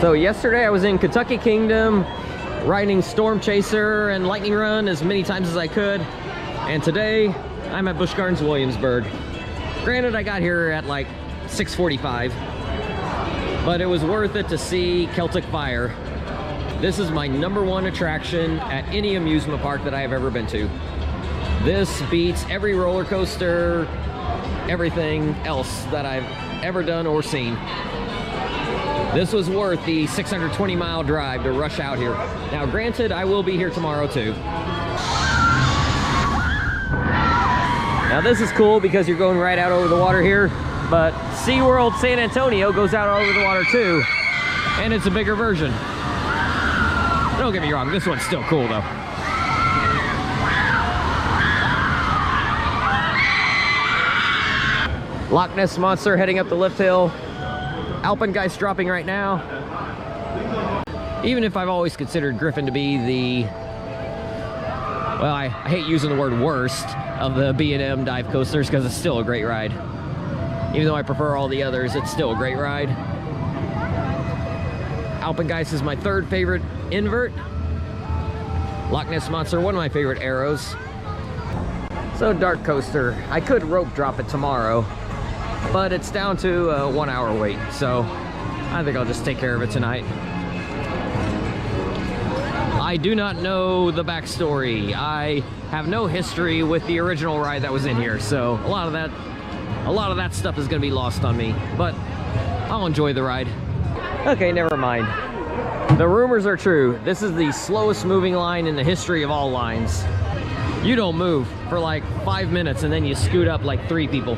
So yesterday I was in Kentucky Kingdom, riding Storm Chaser and Lightning Run as many times as I could. And today I'm at Busch Gardens, Williamsburg. Granted, I got here at like 6:45, but it was worth it to see Celtic Fyre. This is my #1 attraction at any amusement park that I have ever been to. This beats every roller coaster, everything else that I've ever done or seen. This was worth the 620-mile drive to rush out here. Now, granted, I will be here tomorrow too. Now, this is cool because you're going right out over the water here, but SeaWorld San Antonio goes out over the water too, and it's a bigger version. Don't get me wrong, this one's still cool though. Loch Ness Monster heading up the lift hill. Alpengeist dropping right now. Even if I've always considered Griffin to be the, well, I hate using the word worst of the B&M dive coasters because it's still a great ride. Even though I prefer all the others, it's still a great ride. Alpengeist is my 3rd favorite invert. Loch Ness Monster, one of my favorite arrows. So DarKoaster, I could rope drop it tomorrow, but it's down to a 1-hour wait, so I think I'll just take care of it tonight. I do not know the backstory. I have no history with the original ride that was in here, so a lot of that stuff is going to be lost on me, but I'll enjoy the ride. Okay, never mind. The rumors are true. This is the slowest moving line in the history of all lines. You don't move for like 5 minutes and then you scoot up like 3 people.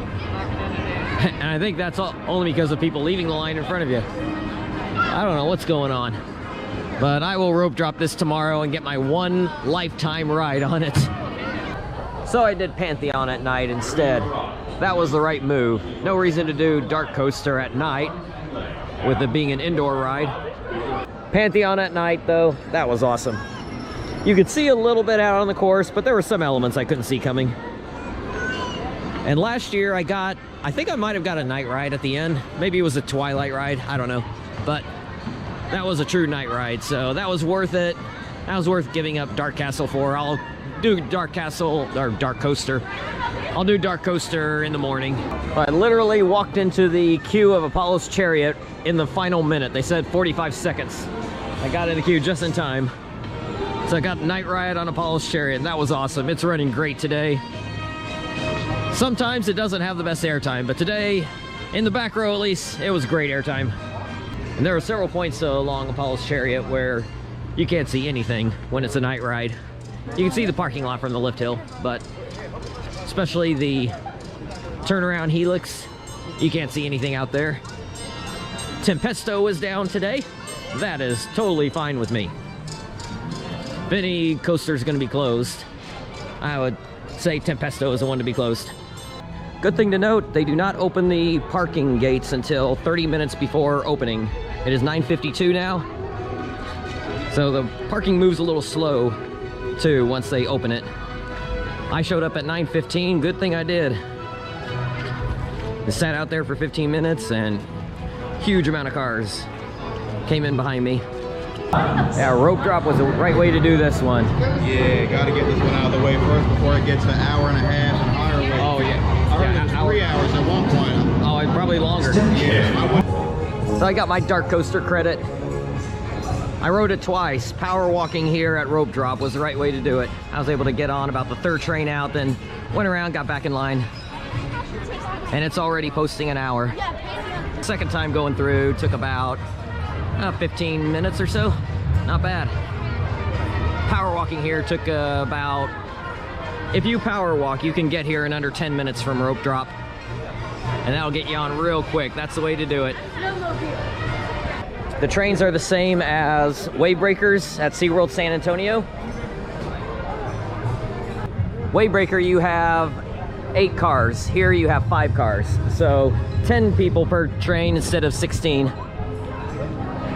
And I think that's only because of people leaving the line in front of you. I don't know what's going on. But I will rope drop this tomorrow and get my 1 lifetime ride on it. So I did Pantheon at night instead. That was the right move. No reason to do DarKoaster at night, with it being an indoor ride. Pantheon at night though, that was awesome. You could see a little bit out on the course, but there were some elements I couldn't see coming. And last year I think I might have got a night ride at the end. Maybe it was a twilight ride, I don't know. But that was a true night ride, so that was worth it. That was worth giving up Dark Castle for. I'll do DarKoaster. I'll do DarKoaster in the morning. I literally walked into the queue of Apollo's Chariot in the final minute. They said 45 seconds. I got in the queue just in time. So I got night ride on Apollo's Chariot, and that was awesome. It's running great today. Sometimes it doesn't have the best airtime, but today, in the back row at least, it was great airtime. And there were several points along Apollo's Chariot where you can't see anything when it's a night ride. You can see the parking lot from the lift hill, but especially the turnaround helix, you can't see anything out there. Tempesto was down today. That is totally fine with me. If any coaster is going to be closed, I would say Tempesto is the one to be closed. Good thing to note, they do not open the parking gates until 30 minutes before opening. It is 9:52 now, so the parking moves a little slow too once they open it. I showed up at 9:15, good thing I did. I sat out there for 15 minutes and huge amount of cars came in behind me. Yeah, rope drop was the right way to do this one. Yeah, gotta get this one out of the way first before it gets to 1.5 hours and higher wait. Oh yeah. I heard it was 3 hours at one point. Oh, probably longer. Yeah. So I got my DarKoaster credit. I rode it twice. Power walking here at rope drop was the right way to do it. I was able to get on about the 3rd train out, then went around, got back in line. And it's already posting an hour. Second time going through took about 15 minutes or so. Not bad. Power walking here took about, if you power walk, you can get here in under 10 minutes from rope drop. And that'll get you on real quick. That's the way to do it. The trains are the same as wave breakers at SeaWorld San Antonio. Wave breaker, you have 8 cars. Here you have 5 cars. So 10 people per train instead of 16.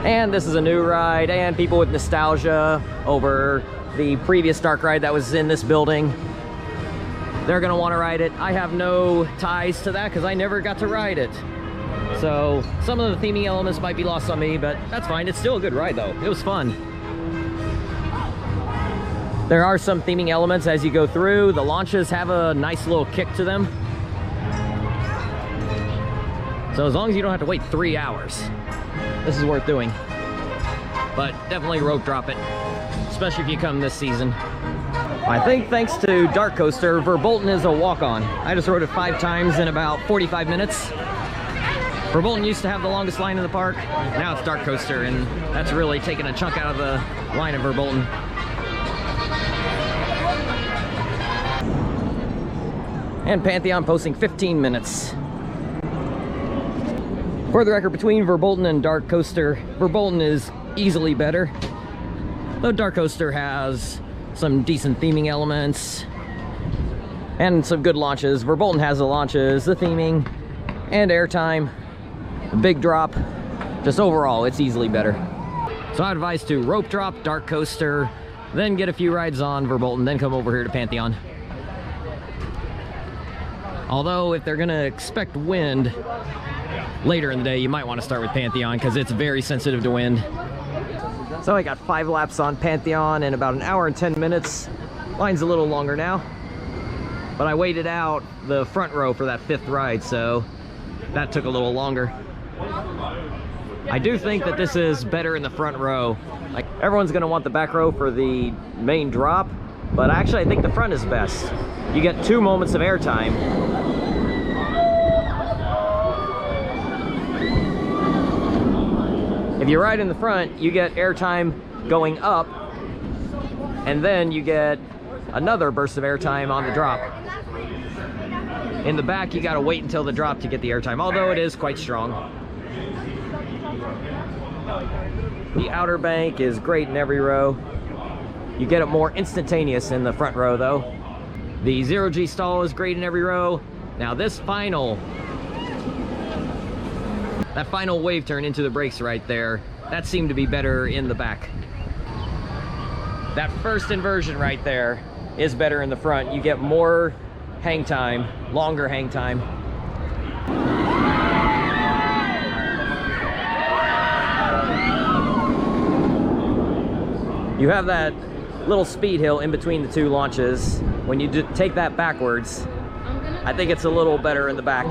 And this is a new ride, and people with nostalgia over the previous dark ride that was in this building, they're gonna want to ride it. I have no ties to that because I never got to ride it. So some of the theming elements might be lost on me, but that's fine. It's still a good ride though. It was fun. There are some theming elements as you go through. The launches have a nice little kick to them. So as long as you don't have to wait 3 hours, this is worth doing. But definitely rope drop it, especially if you come this season. I think thanks to DarKoaster, Verbolten is a walk-on. I just rode it 5 times in about 45 minutes. Verbolten used to have the longest line in the park. Now it's DarKoaster, and that's really taken a chunk out of the line of Verbolten. And Pantheon posting 15 minutes. For the record, between Verbolten and DarKoaster, Verbolten is easily better. Though DarKoaster has some decent theming elements and some good launches. Verbolten has the launches, the theming, and airtime. A big drop. Just overall, it's easily better. So I advise to rope drop DarKoaster, then get a few rides on Verbolten, then come over here to Pantheon. Although, if they're gonna expect wind later in the day, you might want to start with Pantheon because it's very sensitive to wind. So I got 5 laps on Pantheon in about 1 hour and 10 minutes. Line's a little longer now, but I waited out the front row for that 5th ride, so that took a little longer. I do think that this is better in the front row. Like, everyone's gonna want the back row for the main drop, but actually I think the front is best. You get 2 moments of airtime. If you ride in the front, you get airtime going up, and then you get another burst of airtime on the drop. In the back, you gotta wait until the drop to get the airtime, although it is quite strong. The outer bank is great in every row. You get it more instantaneous in the front row though. The 0G stall is great in every row. Now this that final wave turn into the brakes right there, that seemed to be better in the back. That first inversion right there is better in the front. You get more hang time, longer hang time. You have that little speed hill in between the 2 launches. When you take that backwards, I think it's a little better in the back.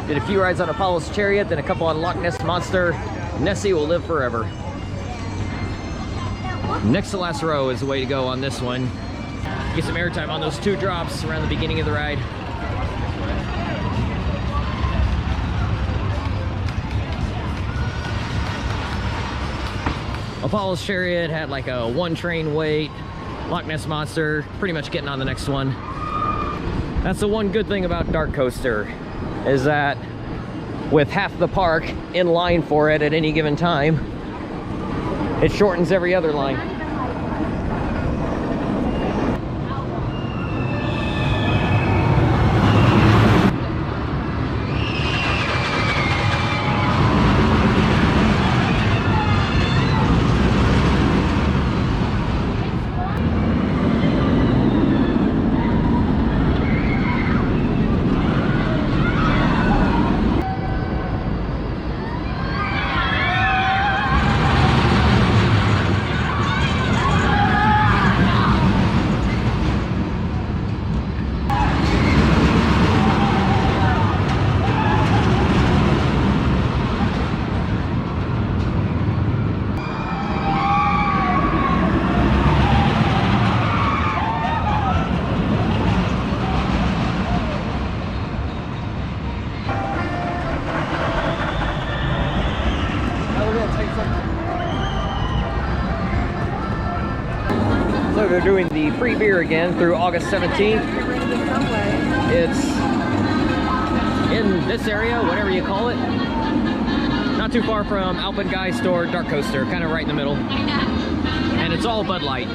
Did a few rides on Apollo's Chariot, then a couple on Loch Ness Monster. Nessie will live forever. Next to last row is the way to go on this one. Get some airtime on those 2 drops around the beginning of the ride. Apollo's Chariot had like a 1 train wait. Loch Ness Monster, pretty much getting on the next one. That's the one good thing about DarKoaster, is that with half the park in line for it at any given time, it shortens every other line. So they're doing the free beer again through August 17th. It's in this area, whatever you call it. Not too far from Alpengeist or DarKoaster, kind of right in the middle. And it's all Bud Light.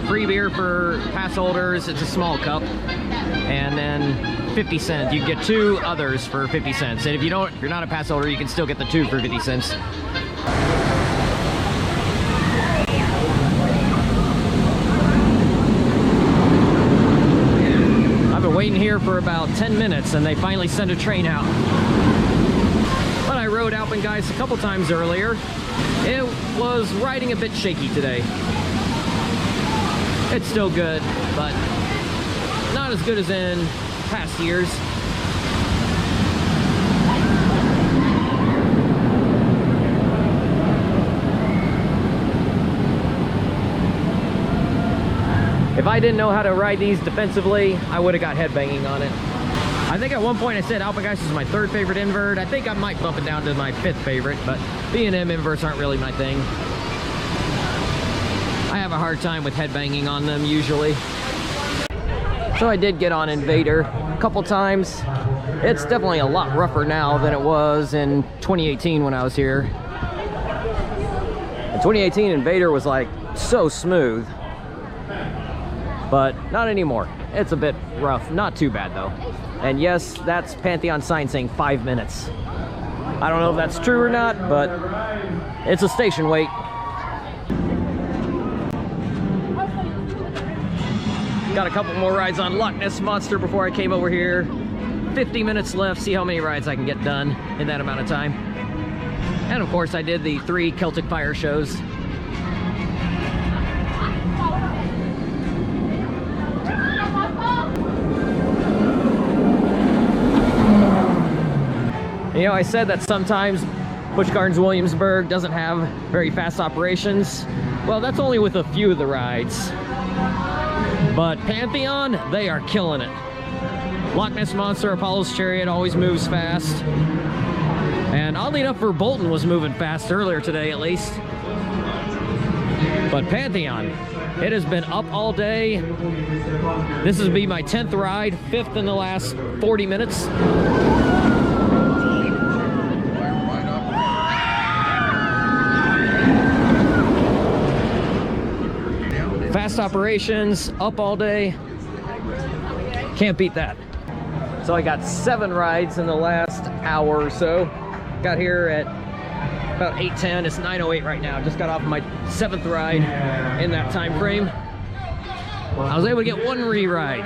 Free beer for pass holders, it's a small cup. And then 50 cents. You get 2 others for 50 cents. And if you're not a pass holder, you can still get the 2 for 50 cents. We're waiting here for about 10 minutes and they finally sent a train out. But I rode Alpengeist a couple times earlier. It was riding a bit shaky today. It's still good, but not as good as in past years. If I didn't know how to ride these defensively, I would have got headbanging on it. I think at one point I said Alpengeist is my 3rd favorite invert. I think I might bump it down to my 5th favorite, but B&M inverts aren't really my thing. I have a hard time with headbanging on them usually. So I did get on Invader a couple times. It's definitely a lot rougher now than it was in 2018 when I was here. In 2018, Invader was like so smooth, but not anymore. It's a bit rough, not too bad though. And yes, that's Pantheon sign saying 5 minutes. I don't know if that's true or not, but it's a station wait. Got a couple more rides on Loch Ness Monster before I came over here. 50 minutes left, see how many rides I can get done in that amount of time. And of course I did the 3 Celtic Fyre shows. You know, I said that sometimes Busch Gardens Williamsburg doesn't have very fast operations. Well, that's only with a few of the rides. But Pantheon, they are killing it. Loch Ness Monster, Apollo's Chariot always moves fast. And oddly enough, Bolton was moving fast earlier today at least. But Pantheon, it has been up all day. This will be my 10th ride, 5th in the last 40 minutes. Fast operations, up all day. Can't beat that. So I got 7 rides in the last hour or so. Got here at about 8:10. It's 9:08 right now. Just got off my 7th ride in that time frame. I was able to get 1 re-ride.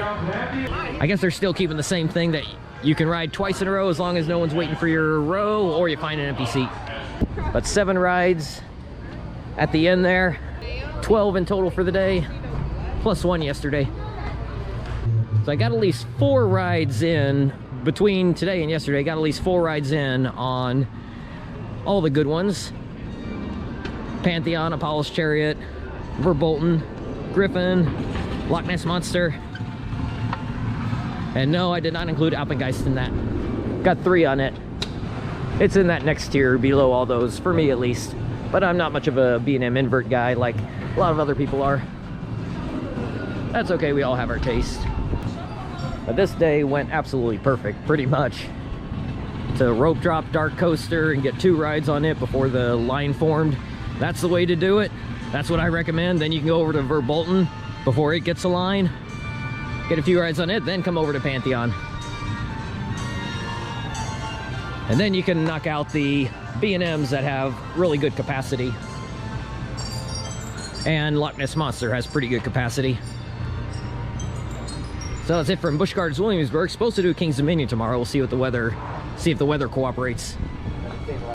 I guess they're still keeping the same thing that you can ride twice in a row as long as no one's waiting for your row or you find an empty seat. But 7 rides at the end there. 12 in total for the day, plus 1 yesterday. So I got at least 4 rides in between today and yesterday. Got at least 4 rides in on all the good ones. Pantheon, Apollo's Chariot, Bolton, Griffin, Loch Ness Monster. And no, I did not include Alpengeist in that. Got 3 on it. It's in that next tier below all those, for me at least. But I'm not much of a B&M invert guy like a lot of other people are. That's okay, we all have our taste. But this day went absolutely perfect, pretty much. To rope drop DarKoaster and get 2 rides on it before the line formed. That's the way to do it. That's what I recommend. Then you can go over to Bolton before it gets a line. Get a few rides on it, then come over to Pantheon. And then you can knock out the B&Ms that have really good capacity. And Loch Ness Monster has pretty good capacity. So that's it from Busch Gardens Williamsburg. Supposed to do King's Dominion tomorrow. We'll see what the weather, see if the weather cooperates.